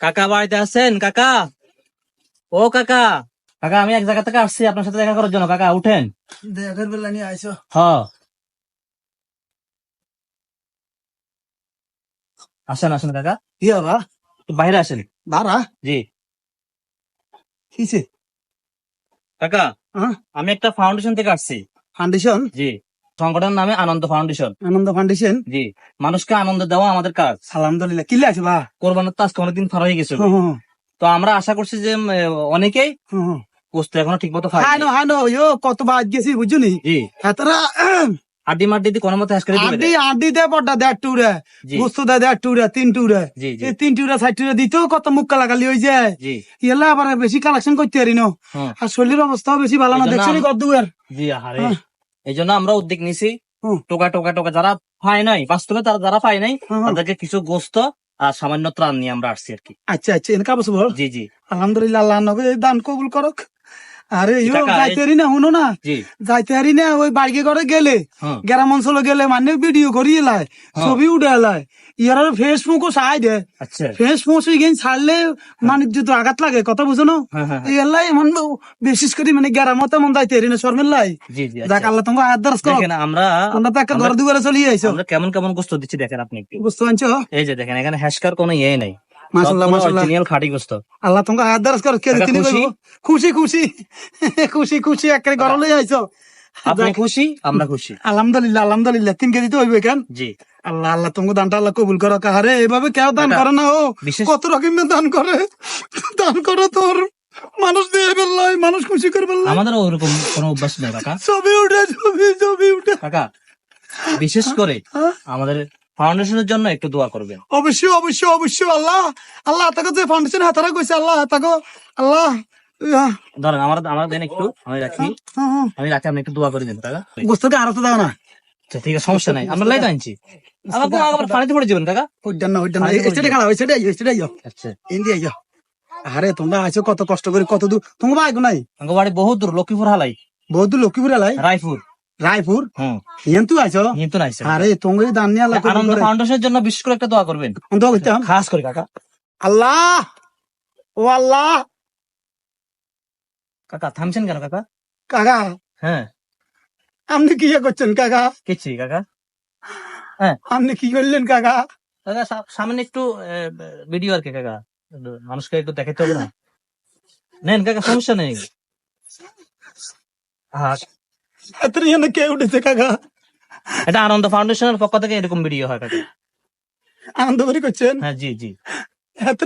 কাকা বাড়িতে আছেন? কাকা, ও কাকা, কাকা আমি এক জায়গা থেকে আসছি আপনার সাথে দেখা করার জন্য। কাকা উঠেন। দেখার বেলা নিয়ে আইসো। হ, আসেন আসেন কাকা, কি বাবা? একটু বাইরে আসেন। বারা জি কিছে? কাকা, আমি একটা ফাউন্ডেশন থেকে আসছি। ফাউন্ডেশন? জি, সংগঠনের নামে আনন্দ ফাউন্ডেশন। আনন্দ ফাউন্ডেশন? জি, মানুষকে আনন্দ দেওয়া আমাদের কাজ। আলহামদুলিল্লাহ। কিলে আছে বা? কোরবানের তো আজকে অনেকদিন পার হয়ে গেছে, তো আমরা আশা করছি যে অনেকেই গোস্ত এখনো ঠিক মতো খায় হানো হানো ইয়ো কত বাদ গেছি বুঝছো নি? জি, হেতরা আড্ডি মাড্ডি দিয়ে কোনো মতে হাস করে দিবে। আড্ডি আড্ডি দে বড়টা দেড় টুরে, জি বুঝতো দে দেড় টুরে, তিন টুরে, জি জি এই তিন টুরে সাইড টুরে দিতেও কত মুখ কালাকালি হয়ে যায়। জি ইয়েলা আবার বেশি কালেকশন করতে পারি না। হুম, আর শরীরের অবস্থাও বেশি ভালো না, এই জন্য দেখছো নি আম- কদ্দুয়ার? জি আহারে, এই জন্য আমরা উদ্যোগ নিছি। হুম। টোকা টোকা টোকা যারা পায় নাই, বাস্তবে তারা যারা পায় নাই হুম। তাদেরকে কিছু গোস্ত আর সামান্য ত্রাণ নিয়ে আমরা আসছি আর কি। আচ্ছা আচ্ছা, এনে কাবো বল। জি জি আলহামদুলিল্লাহ, আল্লাহ নবে দান কবুল করক। আরে ইয়ো কাকা, যাইতে পারি না, শুনো না, জি যাইতে পারি না। ওই বাড়ি ঘরে গেলে, হুম গ্রাম অঞ্চলে গেলে মানে ভিডিও করি এলাই, হ্যাঁ। ছবি উঠে এলাই, ইয়ার ফেসবুকও চাই দে। আচ্ছা ফেসবুক ছাড়লে মানে যদি আঘাত লাগে, কথা বুঝো না? হ্যাঁ হ্যাঁ এলাই এমন বিশেষ করে মানে গ্রামতে মন যাইতে পারি না শর্মিল্লাই। জি জি যাক আচ্ছা। আল্লাহ তোমাকে আয়াত দারাজ করো। দেখেন আমরা আমরা তো একটা ঘর আমরা দুয়ারে চলিয়ে আইসো, আমরা কেমন কেমন গোস্ত দিচ্ছি দেখেন আপনি একটু। বুঝতে পারছো? এই যে দেখেন, এখানে হ্যাশকার কোনো ইয়ে নাই, মাশাল্লাহ মাশাল্লাহ, অরিজিনাল খাঁটি গোস্ত। আল্লাহ তোমাকে আয়াত দারাজ করো। কে কাকা তিনি খুশি? খুশি খুশি খুশি খুশি একেবারে ঘর লই আইসো। আপনি খুশি, আমরা খুশি। আলহামদুলিল্লাহ আলহামদুলিল্লাহ, 3 কেজি তো হইবে কেন? জি আল্লাহ আল্লাহ তোমাকে দানটা আল্লাহ কবুল করো। কাহারে এভাবে কেউ দান কাকা, করে না, ও বিশেষ কত রকমের দান করে। দান করো তোর মানুষ দিয়ে ফেললাই, মানুষ খুশি করে ফেললাই। আমাদের ওরকম কোনো অভ্যাস নেই কাকা। ছবি উঠে ছবি ছবি উঠে। কাকা বিশেষ করে হ্যাঁ? আমাদের ফাউন্ডেশনের জন্য একটু দোয়া করবেন। অবশ্যই অবশ্যই অবশ্যই। আল্লাহ আল্লাহ তাকে যে ফাউন্ডেশন হাতারা কইছে, আল্লাহ তাকে আল্লাহ ধরেন আমার আমার দেন একটু, আমি রাখি, আপনি একটু দোয়া করে দেন কাকা। গোস্তকে আরো তো দাও না। আচ্ছা ঠিক আছে, সমস্যা নাই, আমরা লাইট আনছি। আমাকে আবার পানিতে পড়ে যাবেন কাকা। হইডান না হইডান না, এসে খারাপ হয়েছে এসে আচ্ছা, ইন্ডিয়া আইয়া। আরে তোমরা আইছো কত কষ্ট করে, কত দূর তোমার বাইক নাই? আমাকে বাড়ি বহুত দূর, লক্ষ্মীপুর হালাই, বহুত দূর লক্ষ্মীপুর এলাই, রায়পুর। রায়পুর। হুম, ইয়ান তুই আইছো? কিন্তু নাই স্যার। আরে তোমার দান নিয়ে আল্লাহ কবুল আনন্দ করে। ফাউন্ডেশনের জন্য বিশেষ করে একটা দোয়া করবেন, অন্ত হইতাম খাস করে কাকা। আল্লাহ, ও আল্লাহ। কাকা থামছেন কেন কাকা? কাকা হ্যাঁ আপনি কি করছেন কাকা? কিচ্ছি কাকা। হ্যাঁ আপনি কি করলেন কাকা? কাকা, সামনে একটু ভিডিও আর কি কাকা, মানুষকে একটু দেখাতে হবে না। নেন কাকা, সমস্যা নেই। হ্যাঁ, এত ইয়ানে কে উঠেছে কাকা? এটা আনন্দ ফাউন্ডেশনের পক্ষ থেকে এরকম ভিডিও হয় কাকা। আনন্দ করে করছেন? হ্যাঁ জি জি। এত